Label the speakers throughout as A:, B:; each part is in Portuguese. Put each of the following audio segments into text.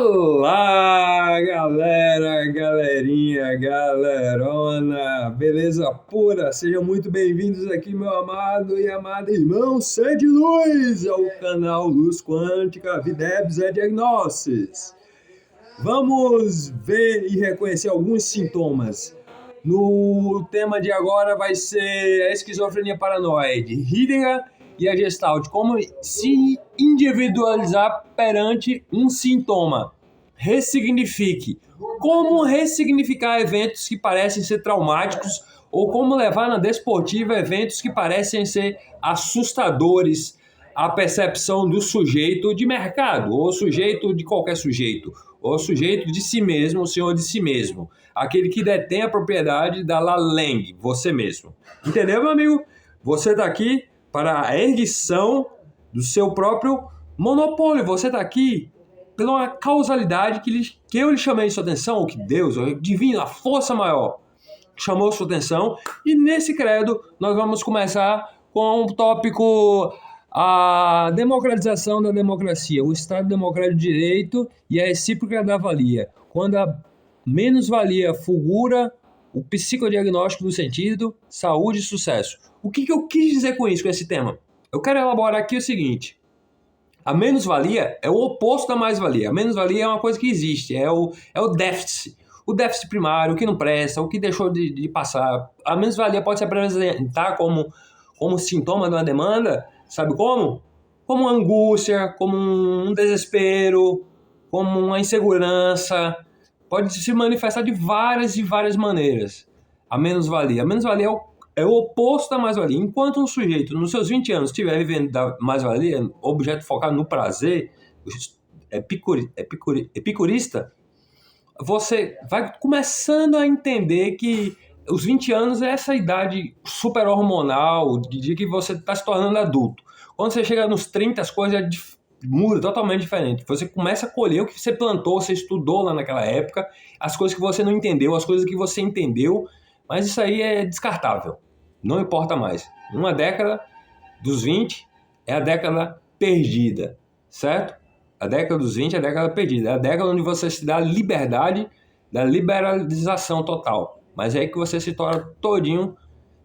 A: Olá, galera, galerinha, galerona, beleza pura? Sejam muito bem-vindos aqui, meu amado e amado irmão Ser de Luz, ao canal Luz Quântica Videbs e Diagnosis. Vamos ver e reconhecer alguns sintomas. No tema de agora vai ser a esquizofrenia paranoide, Heidegger e a Gestalt, como se individualizar perante um sintoma. Ressignifique. Como ressignificar eventos que parecem ser traumáticos ou como levar na desportiva eventos que parecem ser assustadores à percepção do sujeito de mercado, ou sujeito de qualquer sujeito, ou sujeito de si mesmo, o senhor de si mesmo, aquele que detém a propriedade da La Langue, você mesmo. Entendeu, meu amigo? Você está aqui para a erguição do seu próprio monopólio. Você está aqui pela uma causalidade que eu lhe chamei de sua atenção, ou que Deus, ou divino, a força maior, chamou sua atenção. E nesse credo nós vamos começar com um tópico: a democratização da democracia, o Estado Democrático de Direito e a recíproca da valia. Quando a menos-valia fulgura o psicodiagnóstico do sentido, saúde e sucesso. O que eu quis dizer com isso, com esse tema? Eu quero elaborar aqui o seguinte: a menos-valia é o oposto da mais-valia. A menos-valia é uma coisa que existe, é o déficit. O déficit primário, o que não presta, o que deixou de passar. A menos-valia pode se apresentar como sintoma de uma demanda, sabe como? Como uma angústia, como um desespero, como uma insegurança. Pode se manifestar de várias e várias maneiras. A menos-valia. A menos-valia é o oposto da mais-valia. Enquanto um sujeito, nos seus 20 anos, estiver vivendo da mais-valia, objeto focado no prazer, epicurista, você vai começando a entender que os 20 anos é essa idade super hormonal, de que você está se tornando adulto. Quando você chega nos 30, as coisas mudam totalmente diferente. Você começa a colher o que você plantou, você estudou lá naquela época, as coisas que você não entendeu, as coisas que você entendeu, mas isso aí é descartável. Não importa mais. Uma década dos 20 é a década perdida, certo? A década dos 20 é a década perdida. É a década onde você se dá a liberdade da liberalização total. Mas é aí que você se torna todinho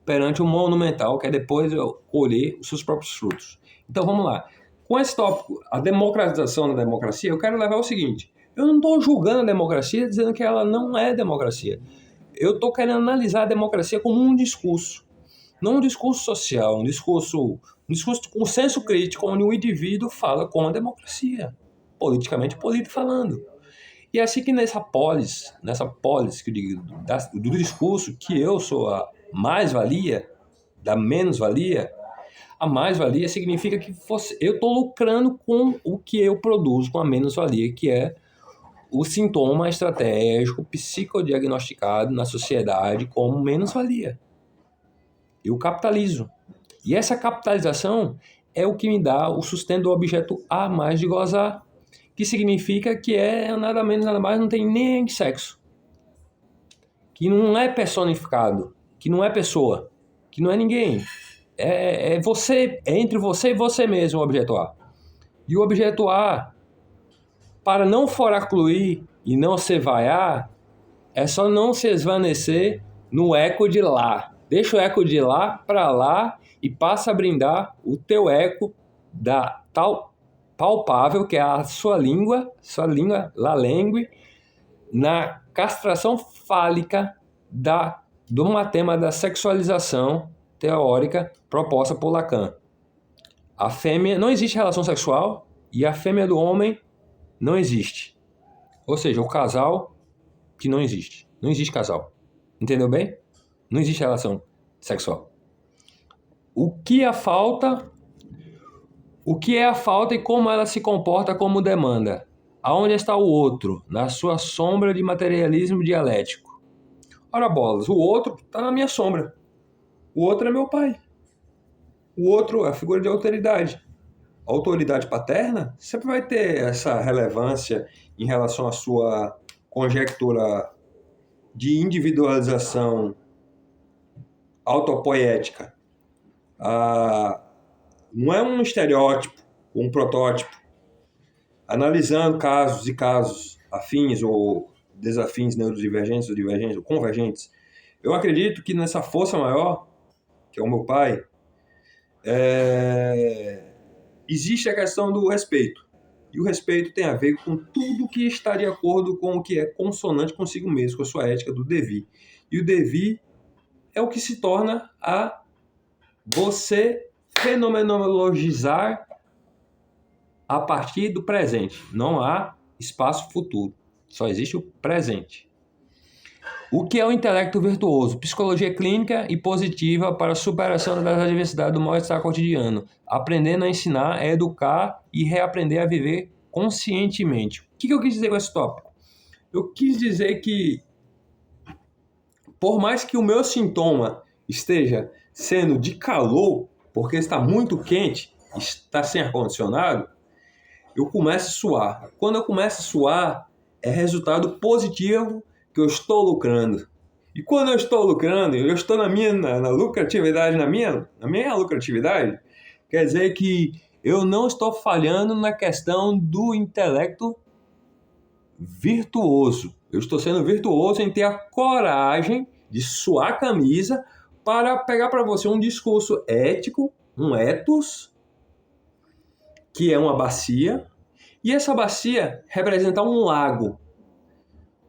A: perante o monumental, que é depois colher os seus próprios frutos. Então vamos lá. Com esse tópico, a democratização da democracia, eu quero levar o seguinte: eu não estou julgando a democracia dizendo que ela não é democracia. Eu estou querendo analisar a democracia como um discurso. Não um discurso social, um discurso com senso crítico, onde o indivíduo fala com a democracia, politicamente polido falando. E é assim que nessa polis que eu digo, do discurso, que eu sou a mais-valia, da menos-valia, a mais-valia significa que eu estou lucrando com o que eu produzo, com a menos-valia, que é o sintoma estratégico psicodiagnosticado na sociedade como menos-valia. Eu capitalizo. E essa capitalização é o que me dá o sustento do objeto A mais de gozar, que significa que é nada menos, nada mais, não tem nem sexo. Que não é personificado, que não é pessoa, que não é ninguém. É você, é entre você e você mesmo o objeto A. E o objeto A, para não foracluir e não se vaiar, é só não se esvanecer no eco de lá. Deixa o eco de lá para lá e passa a brindar o teu eco da tal palpável, que é a sua língua, la langue, na castração fálica do tema da sexualização teórica proposta por Lacan. A fêmea, não existe relação sexual e a fêmea do homem não existe. Ou seja, o casal que não existe. Não existe casal. Entendeu bem? Não existe relação sexual. O que é a falta e como ela se comporta como demanda? Aonde está o outro? Na sua sombra de materialismo dialético. Ora bolas, o outro está na minha sombra. O outro é meu pai. O outro é a figura de autoridade. A autoridade paterna sempre vai ter essa relevância em relação à sua conjectura de individualização autopoética. Não é um estereótipo, um protótipo. analisando casos e casos afins ou desafins neurodivergentes ou divergentes ou convergentes, eu acredito que nessa força maior, que é o meu pai, existe a questão do respeito. E o respeito tem a ver com tudo que está de acordo com o que é consonante consigo mesmo, com a sua ética do devir. E o devir é o que se torna a você fenomenologizar a partir do presente. Não há espaço futuro, só existe o presente. O que é o intelecto virtuoso? Psicologia clínica e positiva para a superação das adversidades do mal-estar cotidiano. Aprendendo a ensinar, a educar e reaprender a viver conscientemente. O que eu quis dizer com esse tópico? Eu quis dizer que, por mais que o meu sintoma esteja sendo de calor, porque está muito quente, está sem ar-condicionado, eu começo a suar. Quando eu começo a suar, é resultado positivo que eu estou lucrando. E quando eu estou lucrando, eu estou na lucratividade, na minha lucratividade, quer dizer que eu não estou falhando na questão do intelecto virtuoso. Eu estou sendo virtuoso em ter a coragem de suar a camisa para pegar para você um discurso ético, um ethos, que é uma bacia, e essa bacia representa um lago.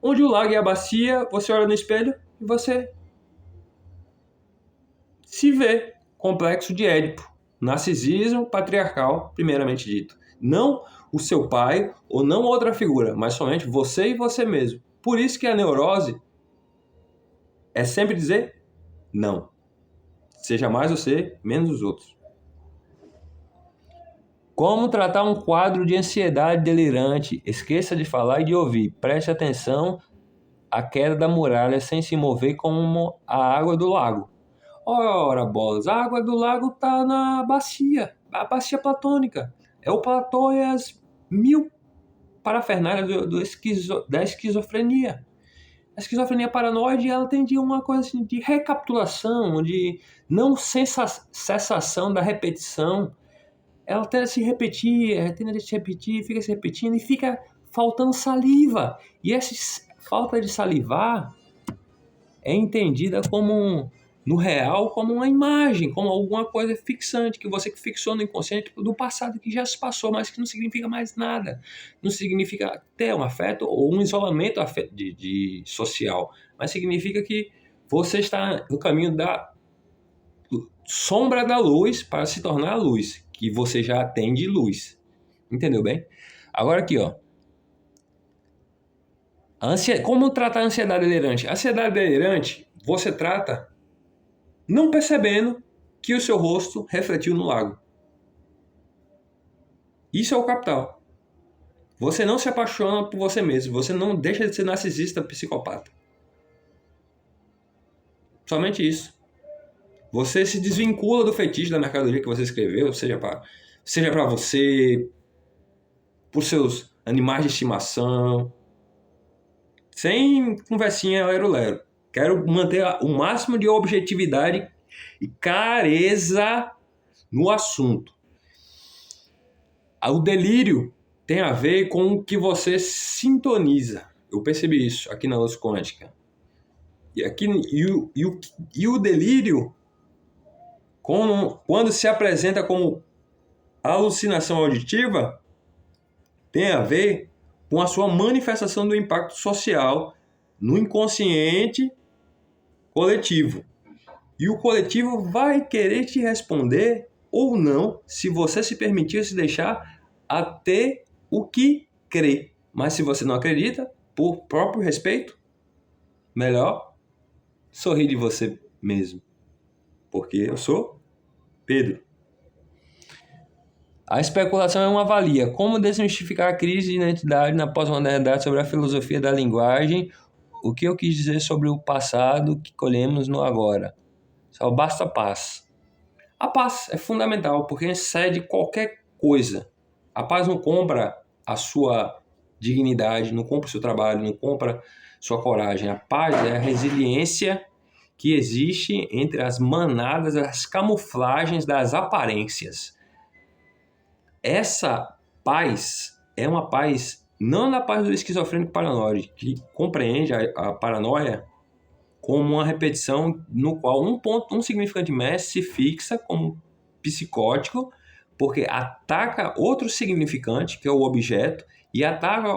A: Onde o lago e a bacia, você olha no espelho e você se vê. Complexo de Édipo. Narcisismo patriarcal, primeiramente dito. Não o seu pai ou não outra figura, mas somente você e você mesmo. Por isso que a neurose é sempre dizer não. Seja mais você, menos os outros. Como tratar um quadro de ansiedade delirante? Esqueça de falar e de ouvir. Preste atenção à queda da muralha sem se mover como a água do lago. Ora, bolas, a água do lago está na bacia, a bacia platônica. É o Platão e as mil parafernálias da esquizofrenia. A esquizofrenia paranoide, ela tem de uma coisa assim, de recapitulação, de não cessação da repetição. Ela tende a se repetir, fica se repetindo e fica faltando saliva. E essa falta de salivar é entendida como, no real, como uma imagem, como alguma coisa fixante, que você fixou no inconsciente do passado que já se passou, mas que não significa mais nada. Não significa ter um afeto ou um isolamento social, mas significa que você está no caminho da sombra da luz para se tornar a luz, que você já tem de luz. Entendeu bem? Agora aqui, ó. Como tratar a ansiedade delirante? A ansiedade delirante, você trata não percebendo que o seu rosto refletiu no lago. Isso é o capital. Você não se apaixona por você mesmo. Você não deixa de ser narcisista, psicopata. Somente isso. Você se desvincula do fetiche da mercadoria que você escreveu, seja para você, por seus animais de estimação, sem conversinha lero-lero. Quero manter o máximo de objetividade e clareza no assunto. O delírio tem a ver com o que você sintoniza. Eu percebi isso aqui na luz quântica. E o delírio, quando se apresenta como alucinação auditiva, tem a ver com a sua manifestação do impacto social no inconsciente coletivo. E o coletivo vai querer te responder ou não, se você se permitir se deixar até o que crê. Mas se você não acredita, por próprio respeito, melhor sorrir de você mesmo. Porque eu sou Pedro. A especulação é uma valia. Como desmistificar a crise de identidade na pós-modernidade sobre a filosofia da linguagem? O que eu quis dizer sobre o passado que colhemos no agora? Só basta paz. A paz é fundamental, porque excede qualquer coisa. A paz não compra a sua dignidade, não compra o seu trabalho, não compra sua coragem. A paz é a resiliência que existe entre as manadas, as camuflagens das aparências. Essa paz é uma paz, não na paz do esquizofrênico paranoide, que compreende a paranoia como uma repetição no qual um significante mestre se fixa como psicótico, porque ataca outro significante, que é o objeto, e ataca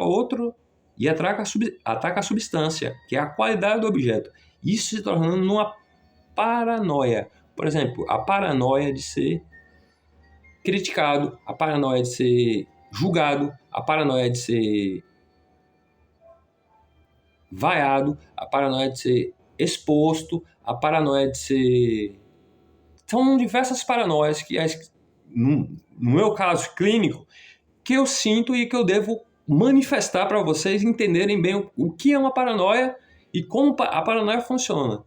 A: ataca a substância, que é a qualidade do objeto. Isso se tornando uma paranoia. Por exemplo, a paranoia de ser criticado, a paranoia de ser julgado, a paranoia de ser vaiado, a paranoia de ser exposto, a paranoia de ser... São diversas paranoias que, no meu caso clínico, que eu sinto e que eu devo manifestar para vocês entenderem bem o que é uma paranoia e como a paranoia funciona.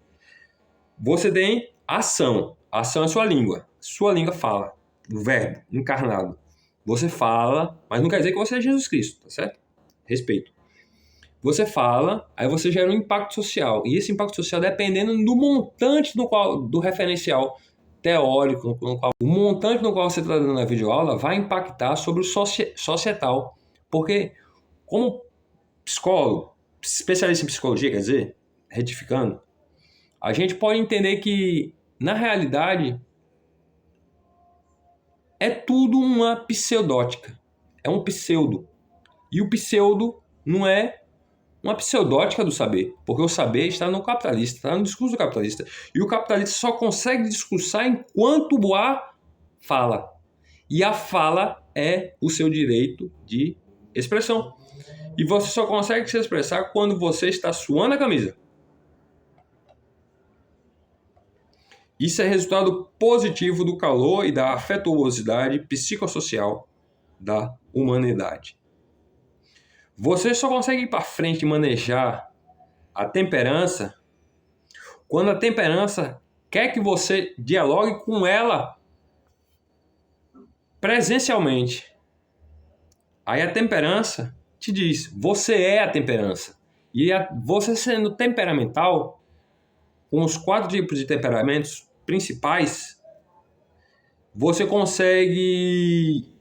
A: Você tem ação. A ação é sua língua. Sua língua fala. O verbo encarnado. Você fala, mas não quer dizer que você é Jesus Cristo, tá certo? Respeito. Você fala, aí você gera um impacto social. E esse impacto social, dependendo do montante do referencial teórico, o montante no qual você está dando na videoaula vai impactar sobre o societal. Porque, como psicólogo, especialista em psicologia, quer dizer, retificando, a gente pode entender que, na realidade, é tudo uma pseudótica. É um pseudo. E o pseudo não é uma pseudótica do saber, porque o saber está no capitalista, está no discurso do capitalista. E o capitalista só consegue discursar enquanto o A fala. E a fala é o seu direito de expressão. E você só consegue se expressar quando você está suando a camisa. Isso é resultado positivo do calor e da afetuosidade psicossocial da humanidade. Você só consegue ir para frente e manejar a temperança quando a temperança quer que você dialogue com ela presencialmente. Aí a temperança te diz, você é a temperança. E você sendo temperamental, com os 4 tipos de temperamentos principais, você consegue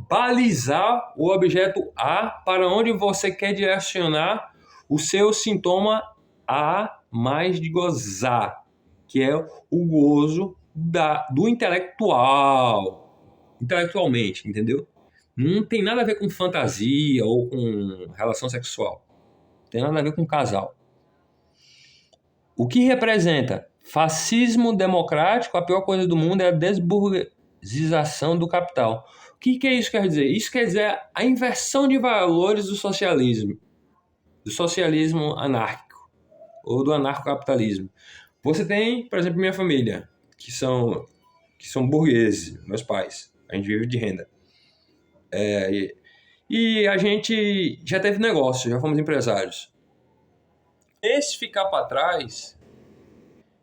A: balizar o objeto A para onde você quer direcionar o seu sintoma A mais de gozar, que é o gozo do intelectualmente, entendeu? Não tem nada a ver com fantasia ou com relação sexual. Tem nada a ver com casal. O que representa? Fascismo democrático, a pior coisa do mundo é a desburguesização do capital. O que isso quer dizer? Isso quer dizer a inversão de valores do socialismo anárquico, ou do anarcocapitalismo. Você tem, por exemplo, minha família, que são burgueses, meus pais. A gente vive de renda. E a gente já teve negócio, já fomos empresários. Esse ficar para trás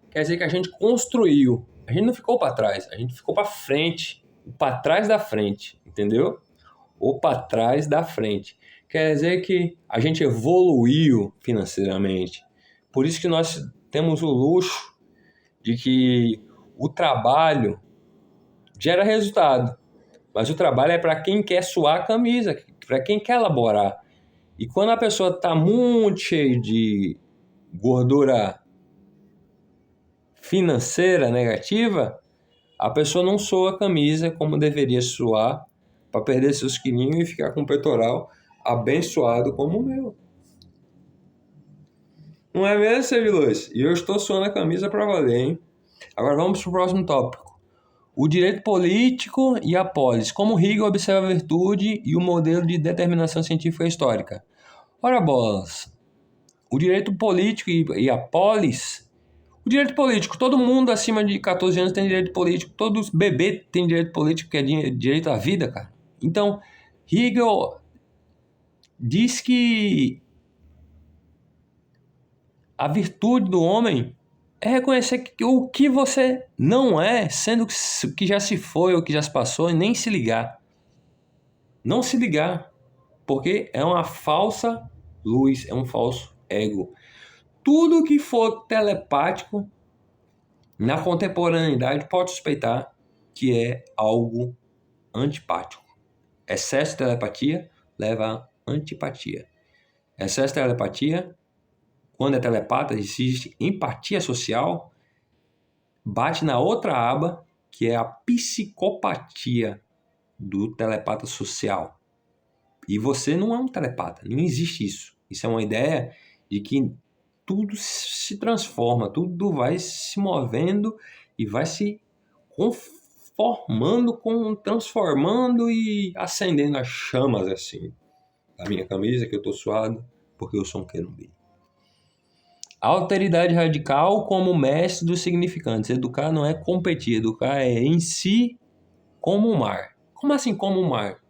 A: quer dizer que a gente construiu. A gente não ficou para trás, a gente ficou para frente. Para trás da frente, entendeu? Ou para trás da frente. Quer dizer que a gente evoluiu financeiramente. Por isso que nós temos o luxo de que o trabalho gera resultado. Mas o trabalho é para quem quer suar a camisa, para quem quer elaborar. E quando a pessoa está muito cheia de gordura financeira negativa, a pessoa não soa a camisa como deveria suar para perder seus quilinhos e ficar com o peitoral abençoado como o meu. Não é mesmo, Serviluz? E eu estou suando a camisa para valer, hein? Agora vamos para o próximo tópico. O direito político e a polis. Como Hegel observa a virtude e o modelo de determinação científica histórica. Ora bolas, o direito político e a polis... O direito político, todo mundo acima de 14 anos tem direito político, todos bebê tem direito político, que é direito à vida, cara. Então, Hegel diz que a virtude do homem é reconhecer que o que você não é, sendo que já se foi ou que já se passou, e nem se ligar. Não se ligar, porque é uma falsa luz, é um falso ego. Tudo que for telepático, na contemporaneidade, pode suspeitar que é algo antipático. Excesso de telepatia, leva à antipatia. Excesso de telepatia, quando é telepata, existe empatia social, bate na outra aba, que é a psicopatia do telepata social. E você não é um telepata, não existe isso. Isso é uma ideia de que tudo se transforma, tudo vai se movendo e vai se conformando, transformando e acendendo as chamas assim. Da minha camisa, que eu tô suado, porque eu sou um querubim. Alteridade radical como mestre dos significantes. Educar não é competir, educar é em si como o mar. Como assim como o mar?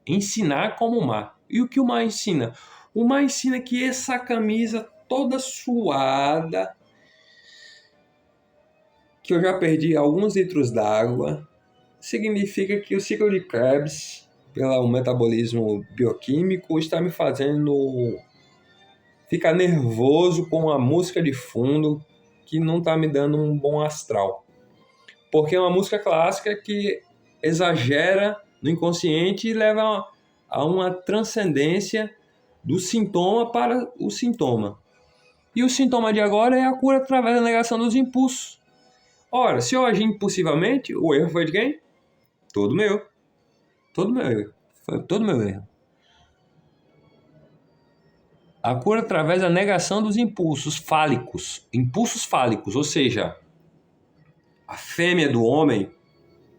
A: Ensinar como o mar. E o que o mar ensina? O mar ensina que essa camisa toda suada, que eu já perdi alguns litros d'água, significa que o ciclo de Krebs, pelo metabolismo bioquímico, está me fazendo ficar nervoso com a música de fundo que não está me dando um bom astral. Porque é uma música clássica que exagera no inconsciente e leva a uma transcendência do sintoma para o sintoma. E o sintoma de agora é a cura através da negação dos impulsos. Ora, se eu agir impulsivamente, o erro foi de quem? Todo meu. Todo meu erro. Foi todo meu erro. A cura através da negação dos impulsos fálicos. Impulsos fálicos, ou seja, a fêmea do homem,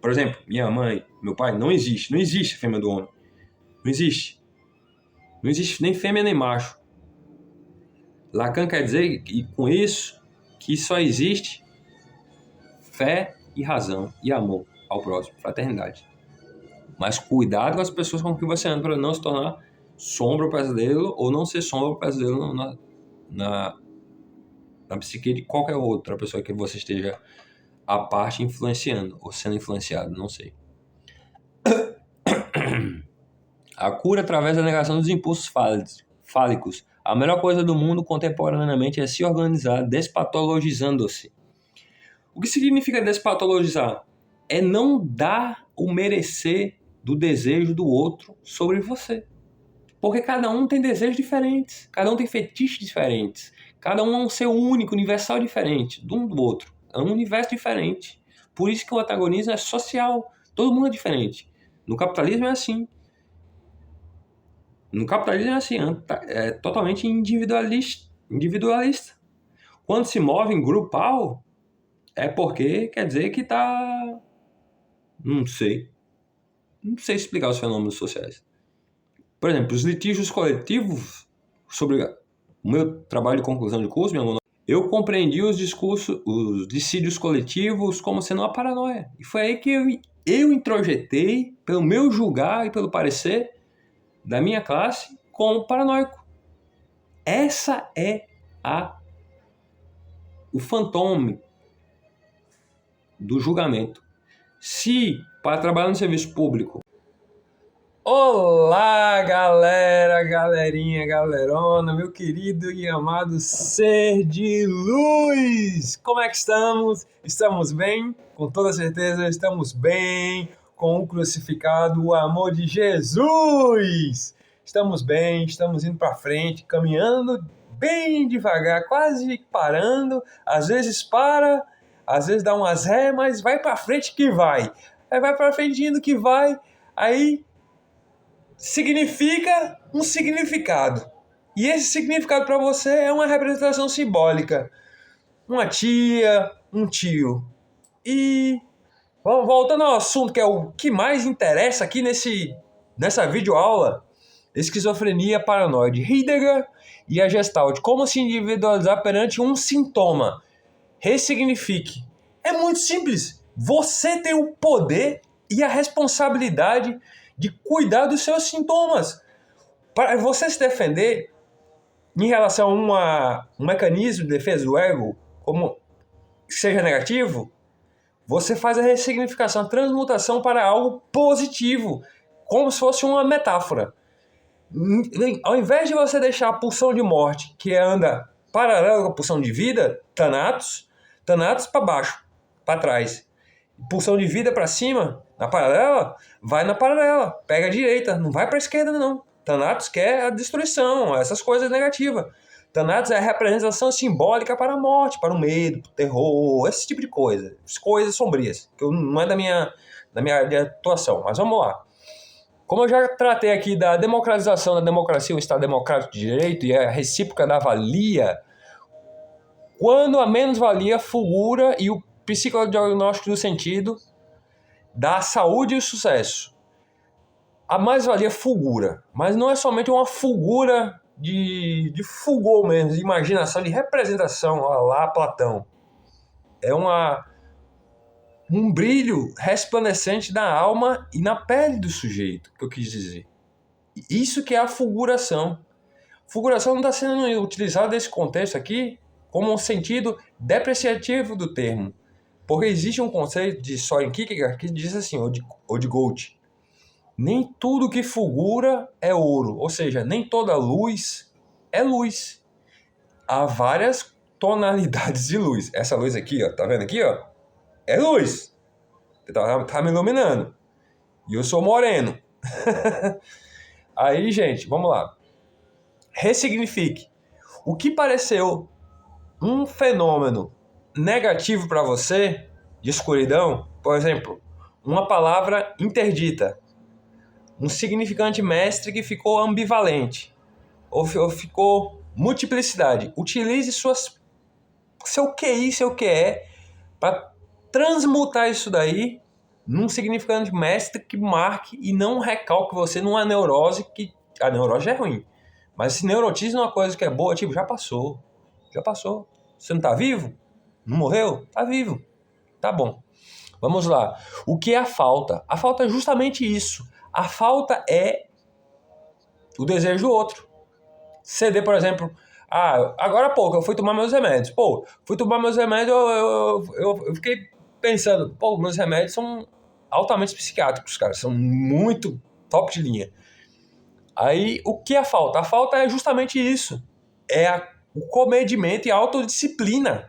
A: por exemplo, minha mãe, meu pai, não existe. Não existe a fêmea do homem. Não existe. Não existe nem fêmea nem macho. Lacan quer dizer, e com isso, que só existe fé e razão e amor ao próximo, fraternidade. Mas cuidado com as pessoas com que você anda para não se tornar sombra ou pesadelo ou não ser sombra ou pesadelo na psique de qualquer outra pessoa que você esteja à parte influenciando ou sendo influenciado, não sei. A cura através da negação dos impulsos fálicos. A melhor coisa do mundo contemporaneamente é se organizar despatologizando-se. O que significa despatologizar? É não dar o merecer do desejo do outro sobre você. Porque cada um tem desejos diferentes, cada um tem fetiches diferentes, cada um é um ser único, universal diferente de um do outro. É um universo diferente. Por isso que o antagonismo é social. Todo mundo é diferente. No capitalismo é assim. No capitalismo é assim, é totalmente individualista. Quando se move em grupal, é porque quer dizer que tá... Não sei explicar os fenômenos sociais. Por exemplo, os litígios coletivos sobre o meu trabalho de conclusão de curso, eu compreendi os dissídios coletivos como sendo uma paranoia. E foi aí que eu introjetei, pelo meu julgar e pelo parecer da minha classe, como paranoico. Essa é o fantôme do julgamento. Se, para trabalhar no serviço público... Olá, galera, galerinha, galerona, meu querido e amado ser de luz! Como é que estamos? Estamos bem? Com toda certeza estamos bem com o crucificado, o amor de Jesus! Estamos bem, estamos indo para frente, caminhando bem devagar, quase parando, às vezes para, às vezes dá umas ré, mas vai para frente que vai. Aí vai para frente indo que vai, aí significa um significado. E esse significado para você é uma representação simbólica. Uma tia, um tio. E voltando ao assunto, que é o que mais interessa aqui nessa videoaula, esquizofrenia paranoide, Heidegger e a Gestalt. Como se individualizar perante um sintoma. Ressignifique. É muito simples. Você tem o poder e a responsabilidade de cuidar dos seus sintomas. Para você se defender em relação a um mecanismo de defesa do ego, como seja negativo, você faz a ressignificação, a transmutação para algo positivo, como se fosse uma metáfora. Ao invés de você deixar a pulsão de morte, que anda paralela com a pulsão de vida, Thanatos para baixo, para trás. Pulsão de vida para cima, na paralela, vai na paralela, pega a direita, não vai para a esquerda não. Thanatos quer a destruição, essas coisas negativas. Thanatos é a representação simbólica para a morte, para o medo, para o terror, esse tipo de coisa. Coisas sombrias, que não é da minha área de atuação. Mas vamos lá. Como eu já tratei aqui da democratização da democracia, o Estado Democrático de Direito e a recíproca da valia, quando a menos-valia fulgura e o psicodiagnóstico do sentido da saúde e o sucesso. A mais-valia fulgura, mas não é somente uma fulgura de fulgor mesmo, de imaginação, de representação, ó lá Platão. É um brilho resplandecente na alma e na pele do sujeito, que eu quis dizer. Isso que é a fulguração. Fulguração não está sendo utilizada nesse contexto aqui como um sentido depreciativo do termo, porque existe um conceito de Soren Kierkegaard que diz assim, ou de Goethe, nem tudo que fulgura é ouro, ou seja, nem toda luz é luz. Há várias tonalidades de luz. Essa luz aqui, ó, tá vendo aqui, ó? É luz. Tá me iluminando. E eu sou moreno. Aí, gente, vamos lá. Ressignifique. O que pareceu um fenômeno negativo para você, de escuridão, por exemplo, uma palavra interdita, um significante mestre que ficou ambivalente, ou ficou multiplicidade. Utilize seu QI, seu QE, para transmutar isso daí num significante mestre que marque e não recalque você numa neurose, que a neurose já é ruim. Mas esse neurotismo é uma coisa que é boa, tipo, já passou. Você não tá vivo? Não morreu? Tá vivo. Tá bom. Vamos lá. O que é a falta? A falta é justamente isso. A falta é o desejo do outro. Ceder, por exemplo, agora há pouco eu fui tomar meus remédios. Eu fiquei pensando, meus remédios são altamente psiquiátricos, cara. São muito top de linha. Aí, o que é a falta? A falta é justamente isso. É o comedimento e a autodisciplina.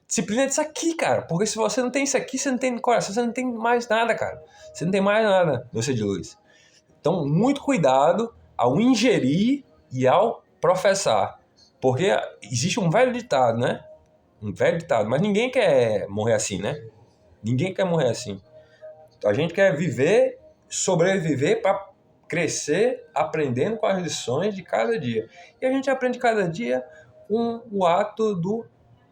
A: Disciplina disso aqui, cara. Porque se você não tem isso aqui, você não tem coração, você não tem mais nada, cara. Você não tem mais nada no ser de luz. Então, muito cuidado ao ingerir e ao professar. Porque existe um velho ditado, né? Um velho ditado. Mas ninguém quer morrer assim, né? Ninguém quer morrer assim. A gente quer viver, sobreviver para crescer aprendendo com as lições de cada dia. E a gente aprende cada dia com o ato do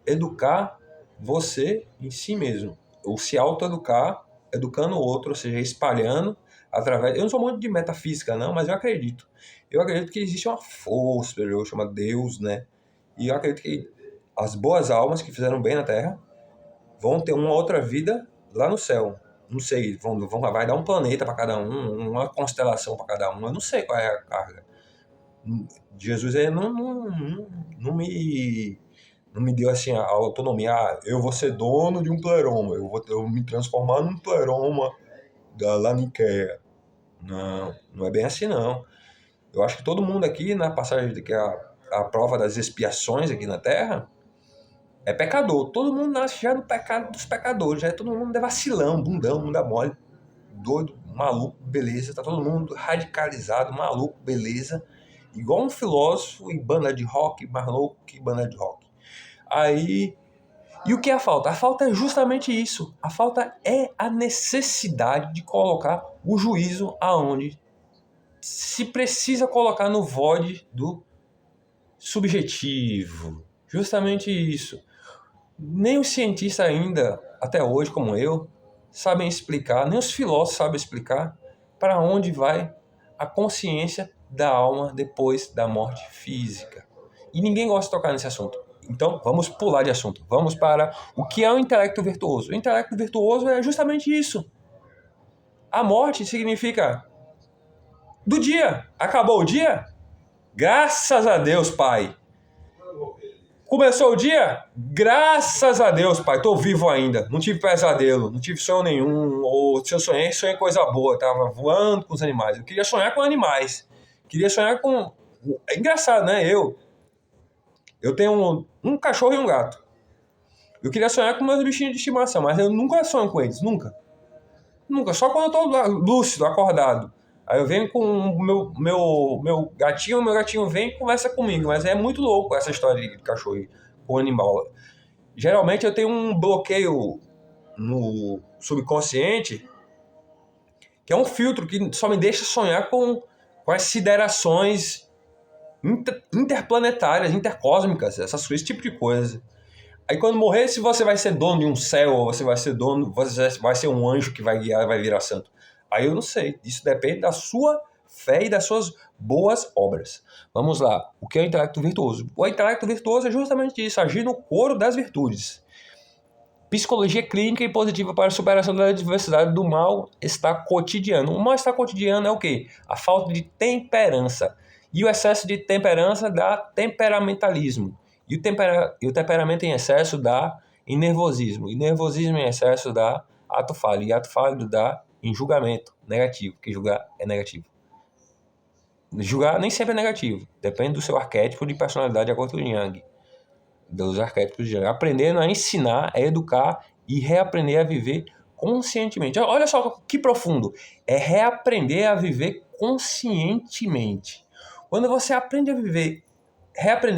A: educar você em si mesmo. Ou se autoeducar, educando o outro, ou seja, espalhando através... Eu não sou muito de metafísica, não, mas eu acredito. Eu acredito que existe uma força superior, chama Deus, né? E eu acredito que as boas almas que fizeram bem na Terra vão ter uma outra vida lá no céu. Não sei, vai dar um planeta para cada um, uma constelação para cada um. Eu não sei qual é a carga. Jesus não me deu assim a autonomia. Eu vou ser dono de um pleroma. Eu vou me transformar num pleroma da Laniquea. Não é bem assim, não. Eu acho que todo mundo aqui, na passagem que a prova das expiações aqui na Terra, é pecador. Todo mundo nasce já no pecado dos pecadores. Já é todo mundo vacilão, bundão, bunda mole, doido, maluco, beleza. Tá todo mundo radicalizado, maluco, beleza. Igual um filósofo em banda de rock, mais louco que banda de rock. Aí, e o que é a falta? A falta é justamente isso. A falta é a necessidade de colocar o juízo aonde se precisa colocar no void do subjetivo. Justamente isso. Nem os cientistas ainda, até hoje, como eu, sabem explicar, nem os filósofos sabem explicar para onde vai a consciência da alma depois da morte física. E ninguém gosta de tocar nesse assunto. Então, vamos pular de assunto. Vamos para o que é o intelecto virtuoso. O intelecto virtuoso é justamente isso. A morte significa do dia. Acabou o dia? Graças a Deus, Pai. Começou o dia? Graças a Deus, Pai, tô vivo ainda. Não tive pesadelo, não tive sonho nenhum. Ou se eu sonhei coisa boa. Eu tava voando com os animais. Eu queria sonhar com animais. Queria sonhar com... É engraçado, né? Eu tenho um cachorro e um gato. Eu queria sonhar com meus bichinhos de estimação, mas eu nunca sonho com eles, nunca. Nunca, só quando eu tô lúcido, acordado. Aí eu venho com o meu gatinho vem e conversa comigo, mas é muito louco essa história de cachorro com animal. Geralmente eu tenho um bloqueio no subconsciente, que é um filtro que só me deixa sonhar com as siderações interplanetárias, intercósmicas, esse tipo de coisa. Aí quando morrer, se você vai ser dono de um céu, ou você vai ser um anjo que vai guiar, vai virar santo. Aí eu não sei. Isso depende da sua fé e das suas boas obras. Vamos lá. O que é o intelecto virtuoso? O intelecto virtuoso é justamente isso, agir no coro das virtudes. Psicologia clínica e positiva para a superação da diversidade do mal-estar cotidiano. O mal-estar cotidiano é o quê? A falta de temperança. E o excesso de temperança dá temperamentalismo. E o temperamento em excesso dá em nervosismo. E nervosismo em excesso dá ato falho. E ato falho dá em julgamento negativo, porque julgar é negativo. Julgar nem sempre é negativo. Depende do seu arquétipo de personalidade, de acordo com o Jung. Dos arquétipos de Jung. Aprendendo a ensinar, a educar e reaprender a viver conscientemente. Olha só que profundo. É reaprender a viver conscientemente. Quando você reaprender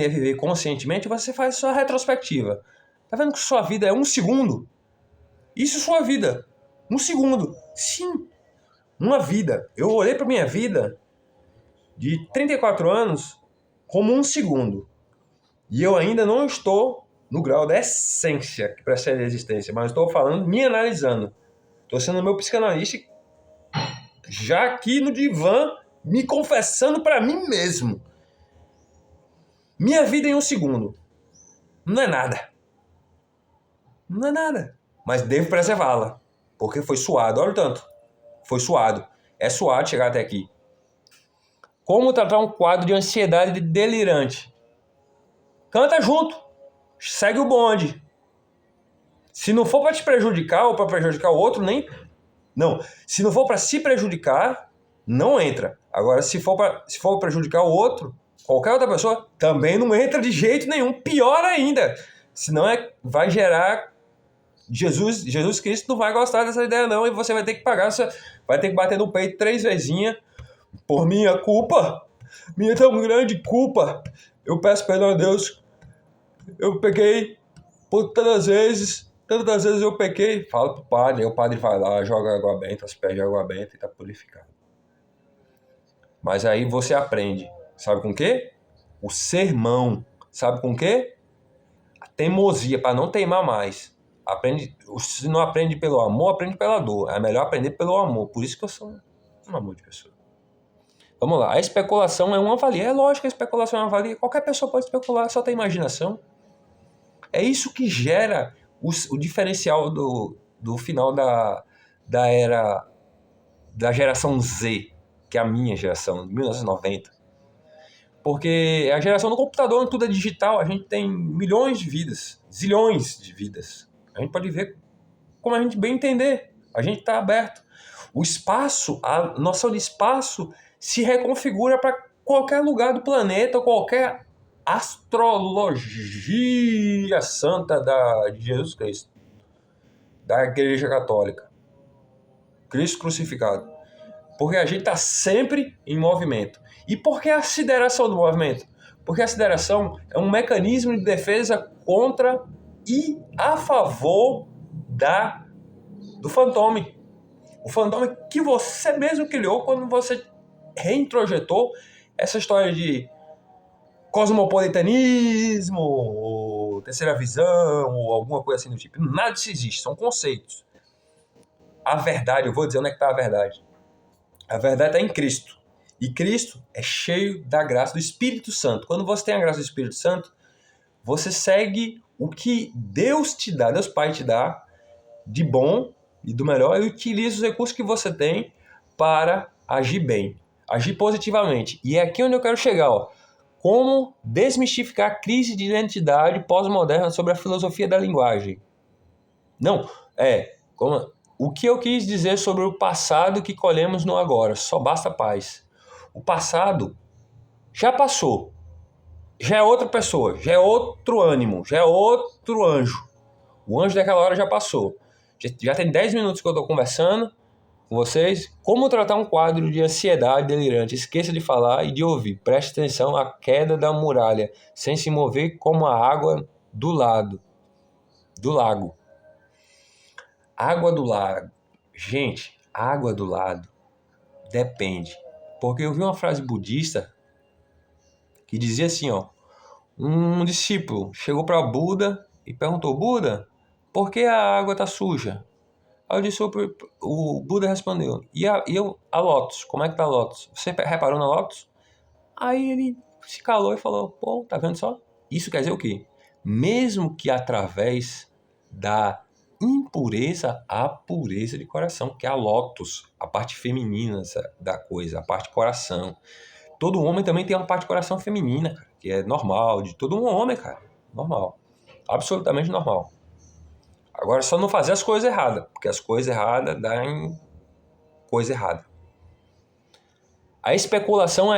A: a viver conscientemente, você faz sua retrospectiva. Tá vendo que sua vida é 1 segundo? Isso é sua vida. 1 segundo. Sim, uma vida. Eu olhei para minha vida de 34 anos como 1 segundo. E eu ainda não estou no grau da essência que precede a existência, mas estou falando, me analisando. Estou sendo meu psicanalista já aqui no divã, me confessando para mim mesmo. Minha vida em 1 segundo. Não é nada. Não é nada. Mas devo preservá-la. Porque foi suado. Olha o tanto. Foi suado. É suado chegar até aqui. Como tratar um quadro de ansiedade delirante? Canta junto. Segue o bonde. Se não for para te prejudicar ou para prejudicar o outro, nem... Não. Se não for para se prejudicar, não entra. Agora, se for prejudicar o outro, qualquer outra pessoa, também não entra de jeito nenhum. Pior ainda. Senão vai gerar... Jesus Cristo não vai gostar dessa ideia não, e você vai ter que pagar, vai ter que bater no peito 3 vezinhas por minha culpa, minha tão grande culpa. Eu peço perdão a Deus, eu pequei por tantas vezes eu pequei. Fala pro padre, aí o padre vai lá, joga água benta, os pés de água benta e tá purificado. Mas aí você aprende, sabe com o quê? O sermão, sabe com o quê? A teimosia, para não teimar mais. Se não aprende pelo amor, aprende pela dor. É melhor aprender pelo amor. Por isso que eu sou um amor de pessoa. Vamos lá. A especulação é uma valia. É lógico que a especulação é uma valia. Qualquer pessoa pode especular, só tem imaginação. É isso que gera o diferencial do final da era da geração Z, que é a minha geração, de 1990. Porque é a geração do computador, onde tudo é digital, a gente tem milhões de vidas, zilhões de vidas. A gente pode ver como a gente bem entender. A gente está aberto. O espaço, a noção de espaço se reconfigura para qualquer lugar do planeta, qualquer astrologia santa de Jesus Cristo, da Igreja Católica. Cristo crucificado. Porque a gente está sempre em movimento. E por que a sideração do movimento? Porque a sideração é um mecanismo de defesa contra e a favor do fantôme. O fantôme que você mesmo criou quando você reintrojetou essa história de cosmopolitanismo, ou terceira visão, ou alguma coisa assim do tipo. Nada disso existe, são conceitos. A verdade, eu vou dizer onde é que está a verdade. A verdade está em Cristo. E Cristo é cheio da graça do Espírito Santo. Quando você tem a graça do Espírito Santo, você segue o que Deus te dá, Deus Pai te dá de bom e do melhor, e utiliza os recursos que você tem para agir bem, agir positivamente. E é aqui onde eu quero chegar, ó. Como desmistificar a crise de identidade pós-moderna sobre a filosofia da linguagem. O que eu quis dizer sobre o passado que colhemos no agora. Só basta paz. O passado já passou. Já é outra pessoa, já é outro ânimo, já é outro anjo. O anjo daquela hora já passou. Já tem 10 minutos que eu estou conversando com vocês, como tratar um quadro de ansiedade delirante. Esqueça de falar e de ouvir. Preste atenção à queda da muralha, sem se mover como a água do lago. Água do lago. Gente, água do lago depende. Porque eu vi uma frase budista que dizia assim, ó. Um discípulo chegou para Buda e perguntou: Buda, por que a água está suja? Aí o Buda respondeu: a Lotus? Como é que tá a Lotus? Você reparou na Lotus? Aí ele se calou e falou: pô, tá vendo só? Isso quer dizer o quê? Mesmo que através da impureza, a pureza de coração, que é a Lotus, a parte feminina da coisa, a parte coração. Todo homem também tem uma parte de coração feminina, cara, que é normal, de todo um homem, cara. Normal. Absolutamente normal. Agora, só não fazer as coisas erradas, porque as coisas erradas dão coisa errada. A especulação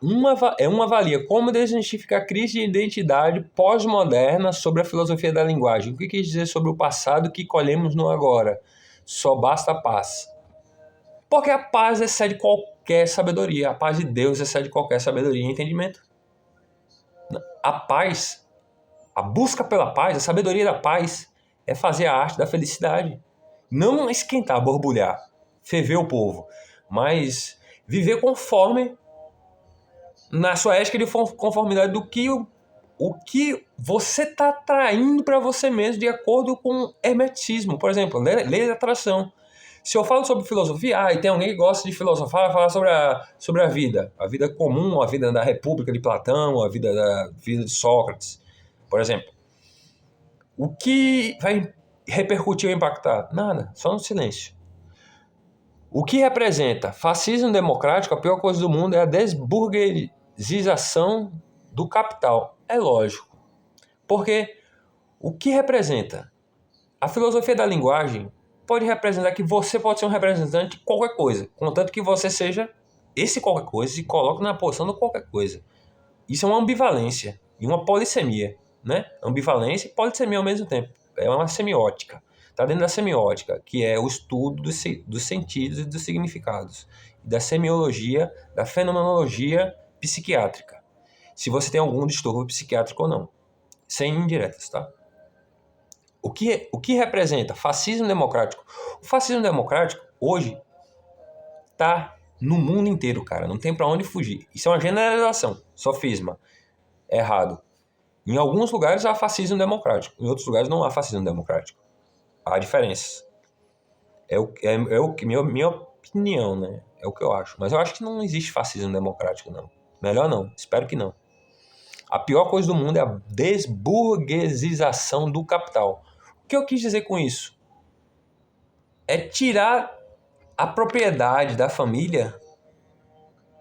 A: uma valia. Como desmistificar a crise de identidade pós-moderna sobre a filosofia da linguagem? O que quer dizer sobre o passado que colhemos no agora? Só basta a paz. Porque a paz excede qualquer sabedoria. A paz de Deus excede qualquer sabedoria e entendimento. A paz, a busca pela paz, a sabedoria da paz é fazer a arte da felicidade. Não esquentar, borbulhar, ferver o povo, mas viver conforme na sua ética de conformidade do que o que você está atraindo para você mesmo de acordo com o hermetismo. Por exemplo, lei da atração. Se eu falo sobre filosofia, e tem alguém que gosta de filosofar, falar sobre a vida comum, a vida da República de Platão, a vida de Sócrates, por exemplo. O que vai repercutir ou impactar? Nada, só no silêncio. O que representa fascismo democrático, a pior coisa do mundo é a desburguesização do capital. É lógico. Porque o que representa? A filosofia da linguagem pode representar que você pode ser um representante de qualquer coisa, contanto que você seja esse qualquer coisa e se coloque na posição do qualquer coisa. Isso é uma ambivalência e uma polissemia, né? Ambivalência e polissemia ao mesmo tempo. É uma semiótica. Está dentro da semiótica, que é o estudo dos sentidos e dos significados. Da semiologia, da fenomenologia psiquiátrica. Se você tem algum distúrbio psiquiátrico ou não. Sem indiretas, tá? O que representa fascismo democrático? O fascismo democrático, hoje, está no mundo inteiro, cara. Não tem para onde fugir. Isso é uma generalização. Sofisma. Errado. Em alguns lugares há fascismo democrático. Em outros lugares não há fascismo democrático. Há diferenças. Minha opinião, né? É o que eu acho. Mas eu acho que não existe fascismo democrático, não. Melhor não. Espero que não. A pior coisa do mundo é a desburguesização do capital. O que eu quis dizer com isso? É tirar a propriedade da família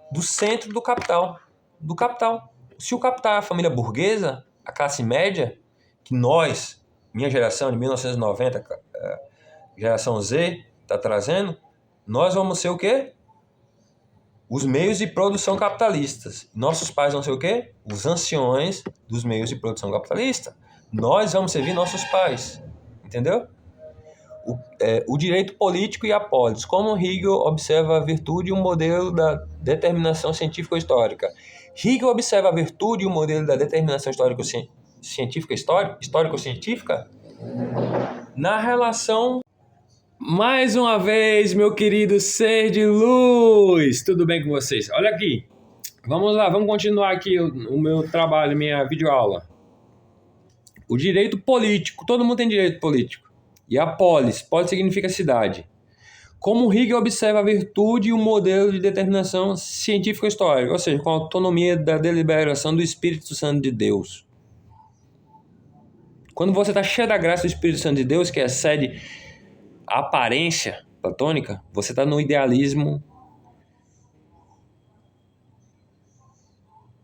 A: do centro do capital. Do capital. Se o capital é a família burguesa, a classe média, que nós, minha geração de 1990, geração Z, está trazendo, nós vamos ser o quê? Os meios de produção capitalistas. Nossos pais vão ser o quê? Os anciões dos meios de produção capitalista. Nós vamos servir nossos pais. Entendeu? O direito político e a polis. Como Hegel observa a virtude e o modelo da determinação científico-histórica. Hegel observa a virtude e o modelo da determinação histórico-científica na relação... Mais uma vez, meu querido ser de luz, tudo bem com vocês? Olha aqui, vamos lá, vamos continuar aqui o meu trabalho, minha videoaula. O direito político, todo mundo tem direito político. E a polis significa cidade. Como Hegel observa a virtude e o modelo de determinação científico-histórica, ou seja, com a autonomia da deliberação do Espírito Santo de Deus. Quando você está cheio da graça do Espírito Santo de Deus, que excede a aparência platônica, você está no idealismo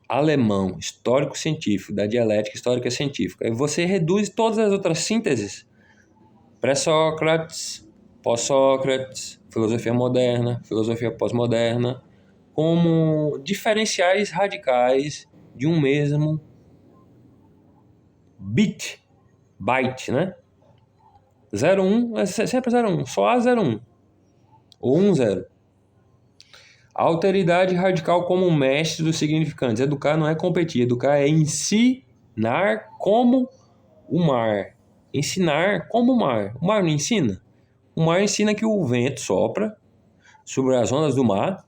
A: alemão, histórico-científico, da dialética histórica-científica. E você reduz todas as outras sínteses, pré-Sócrates, pós-Sócrates, filosofia moderna, filosofia pós-moderna, como diferenciais radicais de um mesmo byte, né? 01 é sempre 01, só há 01. ou 1-0. Alteridade radical como mestre dos significantes. Educar não é competir, educar é ensinar como o mar. Ensinar como o mar. O mar não ensina? O mar ensina que o vento sopra sobre as ondas do mar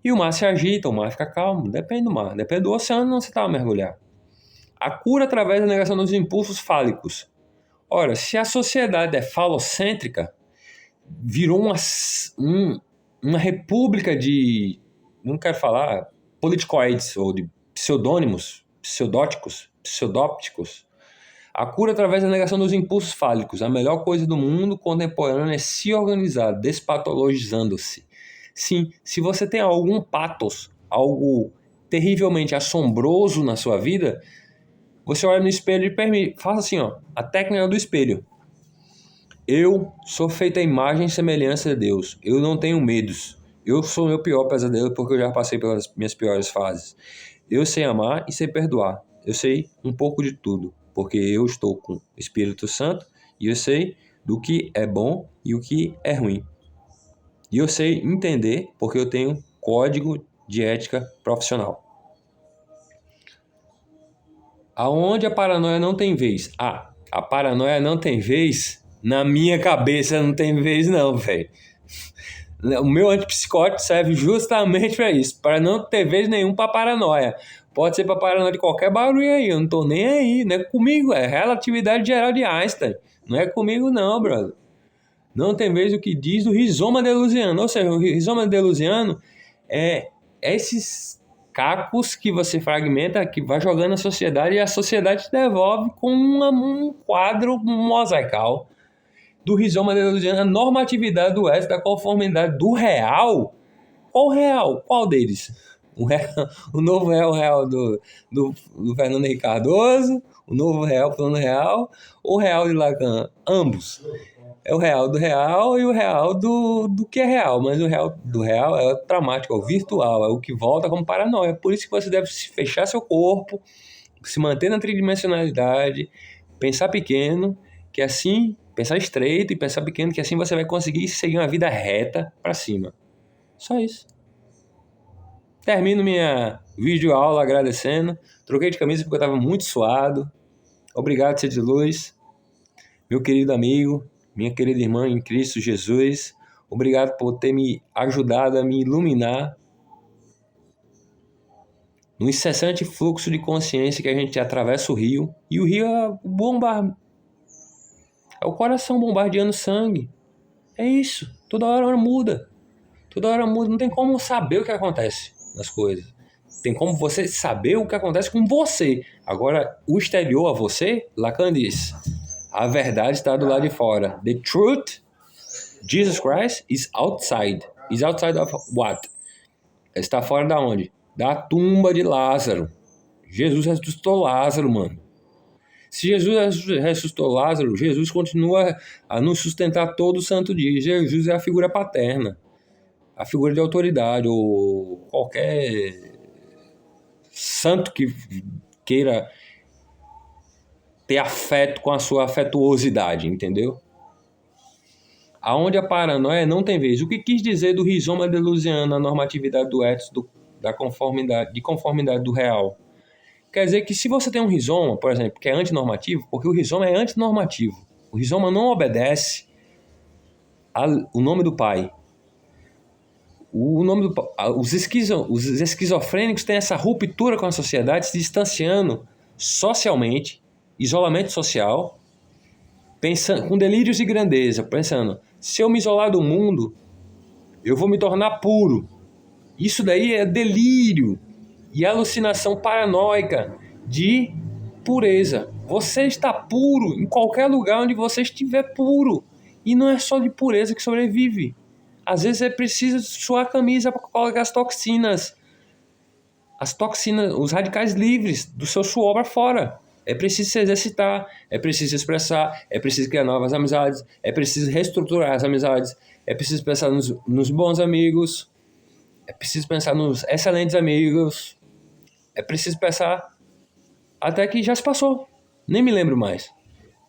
A: e o mar se agita, o mar fica calmo. Depende do mar, depende do oceano onde você está a mergulhar. A cura através da negação dos impulsos fálicos. Ora, se a sociedade é falocêntrica, virou uma república de, não quero falar, politicoides ou de pseudônimos, pseudópticos. A cura através da negação dos impulsos fálicos. A melhor coisa do mundo contemporâneo é se organizar, despatologizando-se. Sim, se você tem algum patos, algo terrivelmente assombroso na sua vida, você olha no espelho e faça assim, ó, a técnica do espelho. Eu sou feito à imagem e semelhança de Deus. Eu não tenho medos. Eu sou o meu pior pesadelo porque eu já passei pelas minhas piores fases. Eu sei amar e sei perdoar. Eu sei um pouco de tudo, porque eu estou com o Espírito Santo e eu sei do que é bom e o que é ruim. E eu sei entender porque eu tenho código de ética profissional. Aonde a paranoia não tem vez? A paranoia não tem vez? Na minha cabeça não tem vez não, velho. O meu antipsicótico serve justamente para isso, para não ter vez nenhum para paranoia. Pode ser para paranoia de qualquer barulho aí, eu não tô nem aí, não é comigo, é relatividade geral de Einstein. Não é comigo não, brother. Não tem vez o que diz o rizoma delusiano, ou seja, o rizoma delusiano é esses cacos que você fragmenta, que vai jogando na sociedade e a sociedade te devolve com um quadro mosaical do rizoma delusiano, a normatividade do S, da conformidade do real. Qual real? Qual deles? O novo real do Fernando Henrique Cardoso, o novo real plano real, ou o real de Lacan? Ambos. É o real e o real do que é real, mas o real do real é o traumático, é o virtual, é o que volta como paranoia. Por isso que você deve fechar seu corpo, se manter na tridimensionalidade, pensar pequeno, que assim, pensar estreito e pensar pequeno, que assim você vai conseguir seguir uma vida reta para cima. Só isso. Termino minha videoaula agradecendo. Troquei de camisa porque eu estava muito suado. Obrigado, ser de luz. Meu querido amigo, minha querida irmã em Cristo Jesus, obrigado por ter me ajudado a me iluminar no incessante fluxo de consciência que a gente atravessa o rio. E o rio é é o coração bombardeando sangue. É isso. Toda hora muda. Toda hora muda. Não tem como saber o que acontece nas coisas. Tem como você saber o que acontece com você. Agora, o exterior a você, Lacan diz, a verdade está do lado de fora. The truth, Jesus Christ, is outside. Is outside of what? Está fora da onde? Da tumba de Lázaro. Jesus ressuscitou Lázaro, mano. Se Jesus ressuscitou Lázaro, Jesus continua a nos sustentar todo santo dia. Jesus é a figura paterna, a figura de autoridade, ou qualquer santo que queira ter afeto com a sua afetuosidade, entendeu? Aonde a paranoia não tem vez. O que quis dizer do rizoma delusiano, a normatividade do ethos, da conformidade, de conformidade do real? Quer dizer que se você tem um rizoma, por exemplo, que é antinormativo, porque o rizoma é antinormativo. O rizoma não obedece o nome do pai. Os esquizofrênicos têm essa ruptura com a sociedade, se distanciando socialmente, isolamento social, pensando, com delírios de grandeza, pensando, se eu me isolar do mundo, eu vou me tornar puro. Isso daí é delírio e alucinação paranoica de pureza. Você está puro em qualquer lugar onde você estiver puro. E não é só de pureza que sobrevive. Às vezes é preciso suar a camisa para colocar as toxinas, os radicais livres do seu suor para fora. É preciso se exercitar, é preciso expressar, é preciso criar novas amizades, é preciso reestruturar as amizades, é preciso pensar nos bons amigos, é preciso pensar nos excelentes amigos, é preciso pensar até que já se passou. Nem me lembro mais,